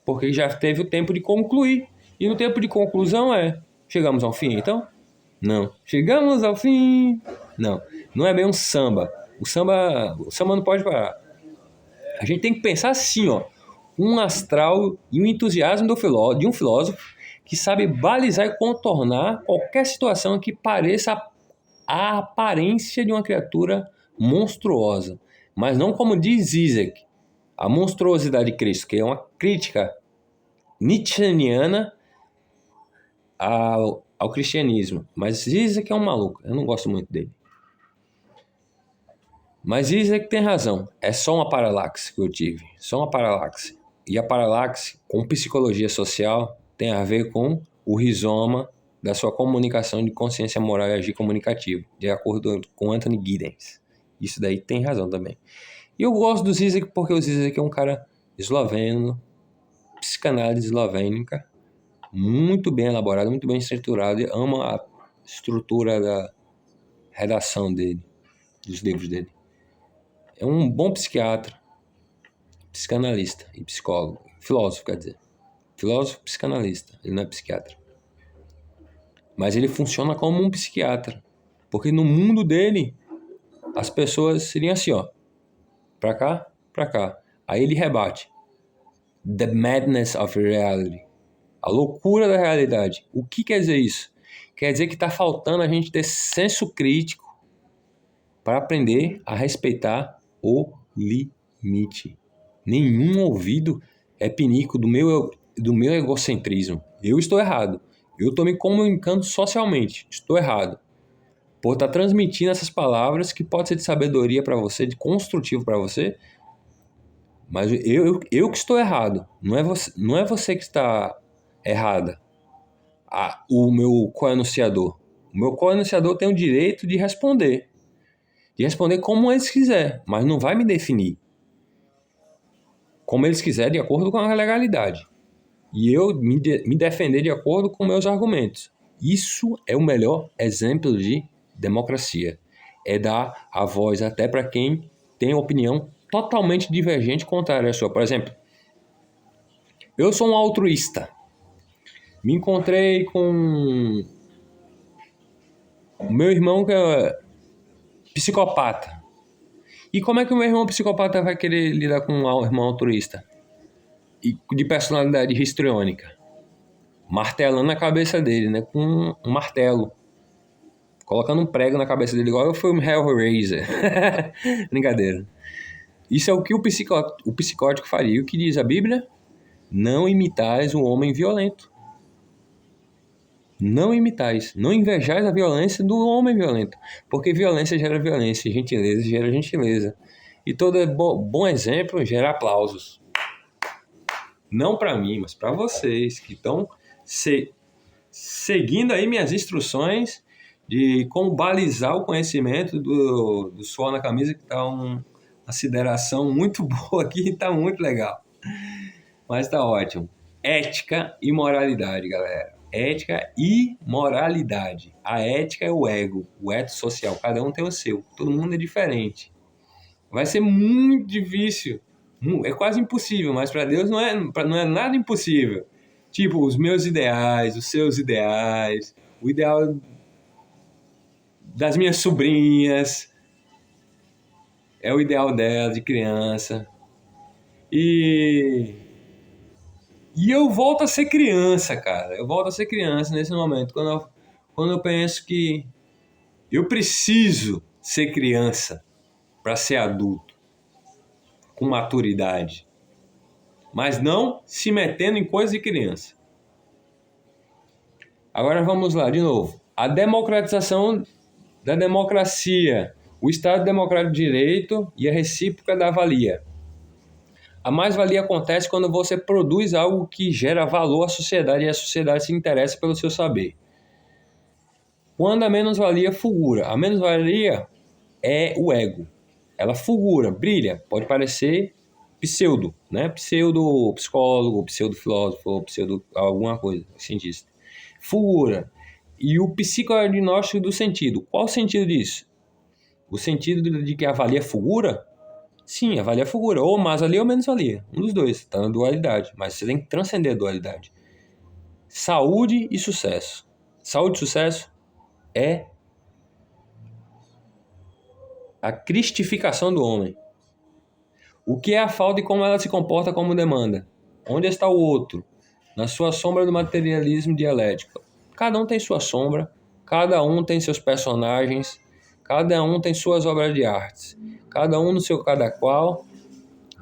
A: porque já teve o tempo de concluir. E no tempo de conclusão chegamos ao fim, então? Não. Chegamos ao fim. Não. Não é bem um samba. O samba não pode parar. A gente tem que pensar assim, ó. Um astral e um entusiasmo de um filósofo que sabe balizar e contornar qualquer situação que pareça a aparência de uma criatura monstruosa. Mas não como diz Zizek, a monstruosidade de Cristo, que é uma crítica nietzscheana ao cristianismo. Mas Zizek é um maluco, eu não gosto muito dele. Mas Zizek tem razão, é só uma paralaxe que eu tive, só uma paralaxe. E a paralaxe, com psicologia social, tem a ver com o rizoma da sua comunicação de consciência moral e agir comunicativo, de acordo com Anthony Giddens. Isso daí tem razão também. E eu gosto do Zizek porque o Zizek é um cara esloveno, psicanálise eslovênica, muito bem elaborado, muito bem estruturado, e amo a estrutura da redação dele, dos livros dele. É um bom psiquiatra, psicanalista e psicólogo. Filósofo, quer dizer. Filósofo psicanalista, ele não é psiquiatra. Mas ele funciona como um psiquiatra. Porque no mundo dele, as pessoas seriam assim, ó. Pra cá, pra cá. Aí ele rebate. The madness of reality. A loucura da realidade. O que quer dizer isso? Quer dizer que está faltando a gente ter senso crítico para aprender a respeitar o limite. Nenhum ouvido é pinico do meu egocentrismo. Eu estou errado. Eu estou me comunicando socialmente. Estou errado. Por estar transmitindo essas palavras que pode ser de sabedoria para você, de construtivo para você, mas eu que estou errado. Não é você que está errada. O meu co-enunciador. O meu co-enunciador tem o direito de responder. De responder como eles quiserem, mas não vai me definir. Como eles quiserem, de acordo com a legalidade. E eu me defender de acordo com meus argumentos. Isso é o melhor exemplo de democracia. É dar a voz até para quem tem opinião totalmente divergente contrária à sua. Por exemplo, eu sou um altruísta. Me encontrei com o meu irmão que é psicopata. E como é que o meu irmão psicopata vai querer lidar com um irmão altruísta? E de personalidade histriônica? Martelando na cabeça dele, né? Com um martelo. Colocando um prego na cabeça dele, igual eu fui um Hellraiser. Brincadeira. Isso é o que o psicótico faria. O que diz a Bíblia? Não imitais o homem violento. Não imitais. Não invejais a violência do homem violento. Porque violência gera violência, gentileza gera gentileza. E todo bom exemplo gera aplausos. Não para mim, mas para vocês que estão seguindo aí minhas instruções de como balizar o conhecimento do suor na camisa, que está uma aceleração muito boa aqui, está muito legal. Mas está ótimo. Ética e moralidade, galera. Ética e moralidade. A ética é o ego, o eto social. Cada um tem o seu. Todo mundo é diferente. Vai ser muito difícil. É quase impossível, mas para Deus não é nada impossível. Tipo, os meus ideais, os seus ideais, o ideal das minhas sobrinhas, é o ideal dela de criança. E eu volto a ser criança, cara. Eu volto a ser criança nesse momento. Quando eu penso que eu preciso ser criança para ser adulto, com maturidade. Mas não se metendo em coisa de criança. Agora vamos lá, de novo. A democratização da democracia, o Estado Democrático de Direito e a recíproca da valia. A mais-valia acontece quando você produz algo que gera valor à sociedade e a sociedade se interessa pelo seu saber. Quando a menos-valia fulgura. A menos-valia é o ego. Ela fulgura, brilha, pode parecer pseudo, né? Pseudo-psicólogo, pseudo-filósofo, pseudo alguma coisa, cientista. Fulgura. E o psicodiagnóstico do sentido. Qual o sentido disso? O sentido de que a valia fulgura? Sim, a valia fulgura. Ou mais valia ou menos valia. Um dos dois. Está na dualidade. Mas você tem que transcender a dualidade. Saúde e sucesso. Saúde e sucesso é a cristificação do homem. O que é a falta e como ela se comporta como demanda? Onde está o outro? Na sua sombra do materialismo dialético. Cada um tem sua sombra, cada um tem seus personagens, cada um tem suas obras de arte. Cada um no seu cada qual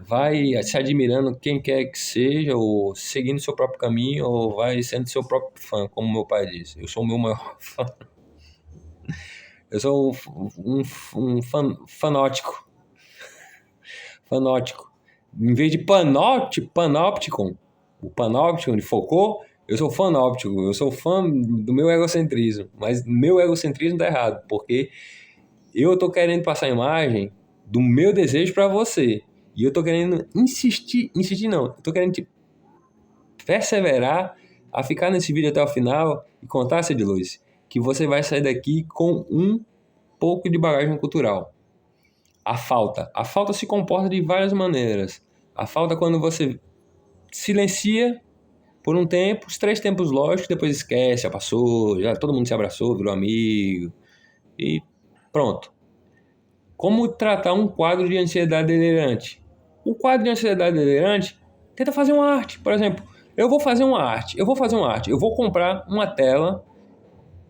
A: vai se admirando quem quer que seja, ou seguindo seu próprio caminho, ou vai sendo seu próprio fã, como meu pai disse. Eu sou o meu maior fã. Eu sou fanótico. Fanótico. Em vez de panóptico, o panóptico de Foucault, eu sou fanóptico. Eu sou fã do meu egocentrismo. Mas meu egocentrismo tá errado, porque eu tô querendo passar a imagem do meu desejo para você. E eu tô querendo insistir não. Eu tô querendo te perseverar a ficar nesse vídeo até o final e contar, Cid Luz, que você vai sair daqui com um pouco de bagagem cultural. A falta se comporta de várias maneiras. A falta é quando você silencia por um tempo, os 3 tempos lógicos, depois esquece, já passou, já todo mundo se abraçou, virou amigo e pronto. Como tratar um quadro de ansiedade delirante? O quadro de ansiedade delirante tenta fazer uma arte. Por exemplo, eu vou fazer uma arte, eu vou comprar uma tela,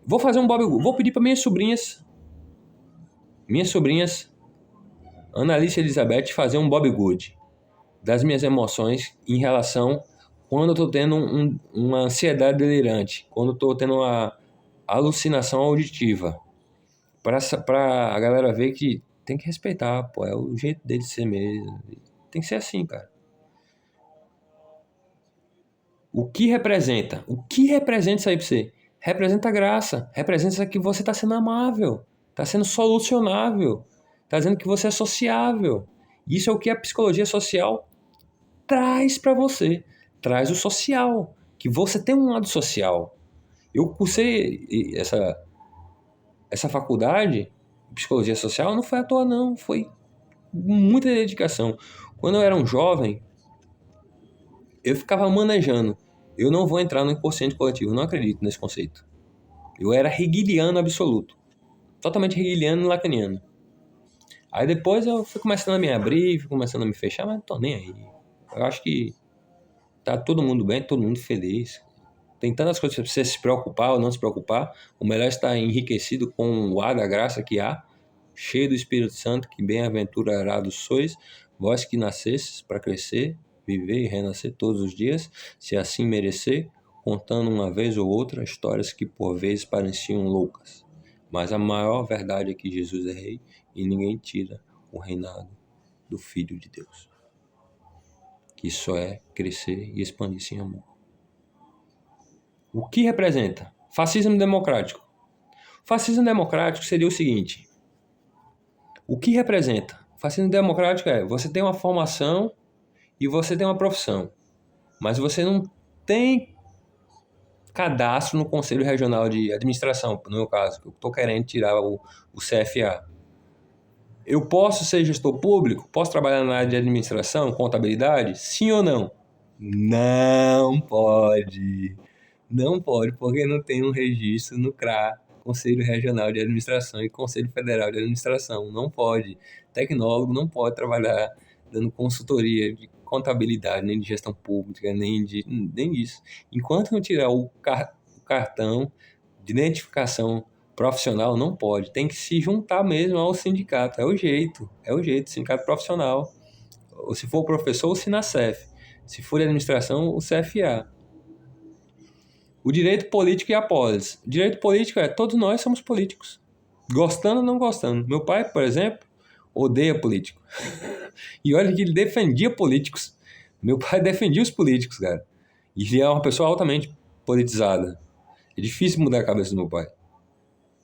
A: vou fazer um Bob Good, vou pedir para minhas sobrinhas, Annalise e Elizabeth, fazer um Bob Good das minhas emoções em relação quando eu estou tendo uma ansiedade delirante, quando eu estou tendo uma alucinação auditiva. Para a galera ver que tem que respeitar, pô, é o jeito dele ser mesmo. Tem que ser assim, cara. O que representa? O que representa isso aí pra você? Representa graça. Representa que você está sendo amável. Está sendo solucionável. Está dizendo que você é sociável. Isso é o que a psicologia social traz para você. Traz o social. Que você tem um lado social. Eu cursei essa faculdade, psicologia social, não foi à toa não. Foi muita dedicação. Quando eu era um jovem, eu ficava manejando. Eu não vou entrar no inconsciente coletivo, não acredito nesse conceito. Eu era hegeliano absoluto. Totalmente hegeliano e lacaniano. Aí depois eu fui começando a me abrir, fui começando a me fechar, mas não tô nem aí. Eu acho que tá todo mundo bem, todo mundo feliz. Tem tantas coisas para você se preocupar ou não se preocupar. O melhor é estar enriquecido com o ar da graça que há, cheio do Espírito Santo, que bem-aventurados sois, vós que nascestes para crescer, viver e renascer todos os dias, se assim merecer, contando uma vez ou outra histórias que por vezes pareciam loucas. Mas a maior verdade é que Jesus é rei e ninguém tira o reinado do Filho de Deus, que só é crescer e expandir-se em amor. O que representa? Fascismo democrático. Fascismo democrático seria o seguinte: o que representa? Fascismo democrático é você tem uma formação e você tem uma profissão, mas você não tem cadastro no Conselho Regional de Administração, no meu caso, que eu estou querendo tirar o CFA. Eu posso ser gestor público? Posso trabalhar na área de administração, contabilidade? Sim ou não? Não pode. Não pode, porque não tem um registro no CRA, Conselho Regional de Administração e Conselho Federal de Administração. Não pode. Tecnólogo não pode trabalhar dando consultoria de contabilidade, nem de gestão pública, nem disso. Enquanto não tirar o cartão de identificação profissional, não pode. Tem que se juntar mesmo ao sindicato. É o jeito, sindicato profissional. Ou se for professor, o Sinacef. Se for de administração, o CFA. O direito político e a polis. O direito político é todos nós somos políticos. Gostando ou não gostando. Meu pai, por exemplo, odeia político. E olha que ele defendia políticos. Meu pai defendia os políticos, cara. E ele é uma pessoa altamente politizada. É difícil mudar a cabeça do meu pai.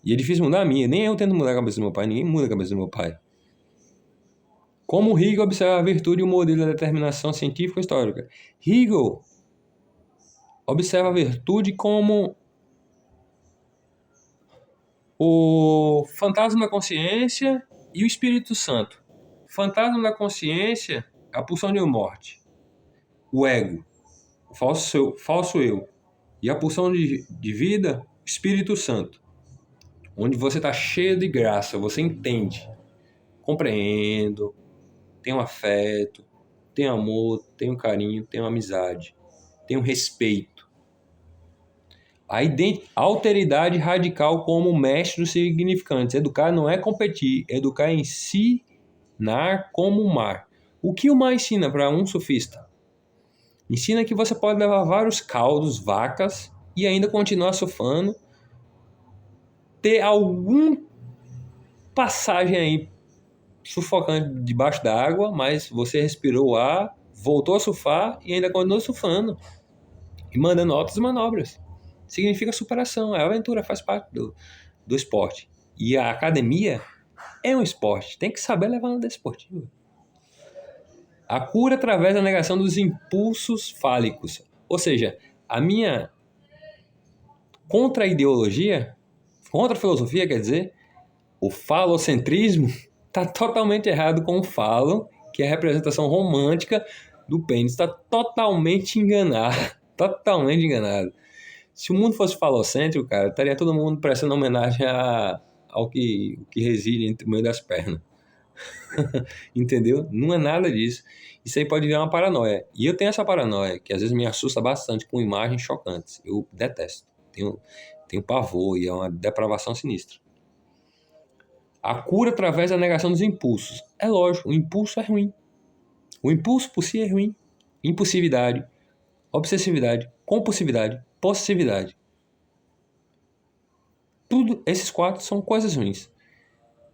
A: E é difícil mudar a minha. Nem eu tento mudar a cabeça do meu pai. Ninguém muda a cabeça do meu pai. Como Hegel observa a virtude e o modelo da determinação científica e histórica. Hegel observa a virtude como o fantasma da consciência e o Espírito Santo. O fantasma da consciência é a pulsão de morte. O ego, o falso eu. E a pulsão de vida, o Espírito Santo. onde você está cheio de graça, você entende, compreendo, tem um afeto, tem amor, tem um carinho, tem uma amizade, tem um respeito. A alteridade radical como mestre dos significantes. Educar não é competir, educar é ensinar como o mar. O que o mar ensina para um sufista? Ensina que você pode levar vários caldos, vacas, e ainda continuar surfando, ter alguma passagem aí sufocante debaixo d'água, mas você respirou o ar, voltou a surfar e ainda continuou surfando e mandando altas manobras. Significa superação, é aventura, faz parte do esporte. E a academia é um esporte, tem que saber levar na desportiva. A cura através da negação dos impulsos fálicos. Ou seja, a minha contra-ideologia, contra-filosofia, quer dizer, o falocentrismo, está totalmente errado com o falo, que é a representação romântica do pênis. Está totalmente enganado. Totalmente enganado. Se o mundo fosse falocêntrico, cara, estaria todo mundo prestando homenagem ao que reside entre o meio das pernas. Entendeu? Não é nada disso. Isso aí pode virar uma paranoia. E eu tenho essa paranoia, que às vezes me assusta bastante com imagens chocantes. Eu detesto. Tenho pavor e é uma depravação sinistra. A cura através da negação dos impulsos. É lógico, o impulso é ruim. O impulso por si é ruim. Impulsividade, obsessividade, compulsividade, possessividade. Tudo, esses 4 são coisas ruins.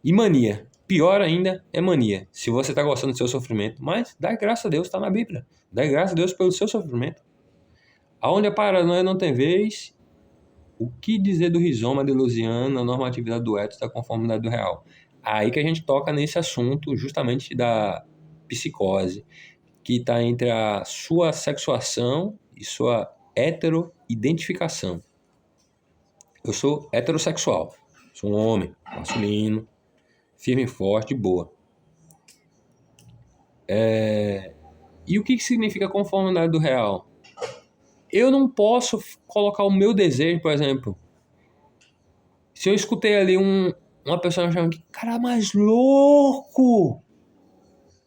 A: E mania. Pior ainda é mania. Se você está gostando do seu sofrimento, mas dá graças a Deus, está na Bíblia. Dá graças a Deus pelo seu sofrimento. Aonde a paranoia não tem vez, o que dizer do rizoma de Lusiana, a normatividade do ethos, da conformidade do real? Aí que a gente toca nesse assunto justamente da psicose, que está entre a sua sexuação e sua heteroidentificação. Eu sou heterossexual, sou um homem, masculino, firme e forte, boa. E o que significa conformidade do real? Eu não posso colocar o meu desejo, por exemplo. Se eu escutei ali uma pessoa achando que cara mais louco,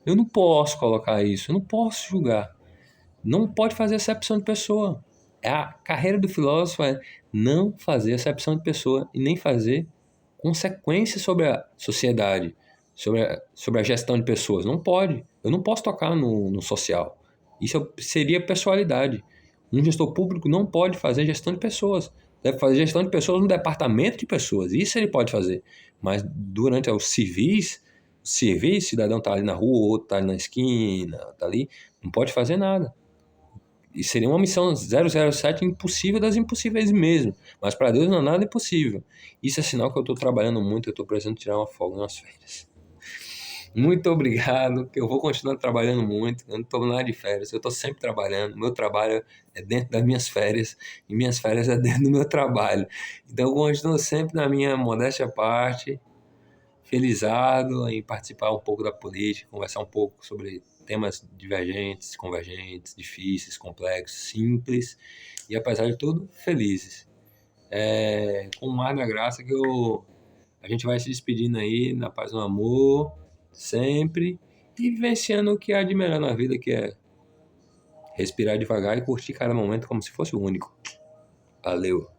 A: eu não posso colocar isso, eu não posso julgar. Não pode fazer acepção de pessoa. A carreira do filósofo é não fazer acepção de pessoa e nem fazer consequências sobre a sociedade, sobre a gestão de pessoas. Não pode. Eu não posso tocar no social. Isso seria pessoalidade. Um gestor público não pode fazer gestão de pessoas. Deve fazer gestão de pessoas no departamento de pessoas. Isso ele pode fazer. Mas durante os civis, o cidadão está ali na rua, o outro está ali na esquina, está ali, não pode fazer nada. E seria uma missão 007 impossível das impossíveis mesmo. Mas para Deus não é nada impossível. Isso é sinal que eu estou trabalhando muito, eu estou precisando tirar uma folga, umas férias. Muito obrigado, que eu vou continuar trabalhando muito. Eu não estou nada de férias, eu estou sempre trabalhando. Meu trabalho é dentro das minhas férias e minhas férias é dentro do meu trabalho. Então eu continuo sempre na minha modéstia parte, felizado em participar um pouco da política, conversar um pouco sobre temas divergentes, convergentes, difíceis, complexos, simples e, apesar de tudo, felizes. Com o mar da graça que a gente vai se despedindo aí na paz e no amor, sempre, e vivenciando o que há de melhor na vida, que é respirar devagar e curtir cada momento como se fosse o único. Valeu!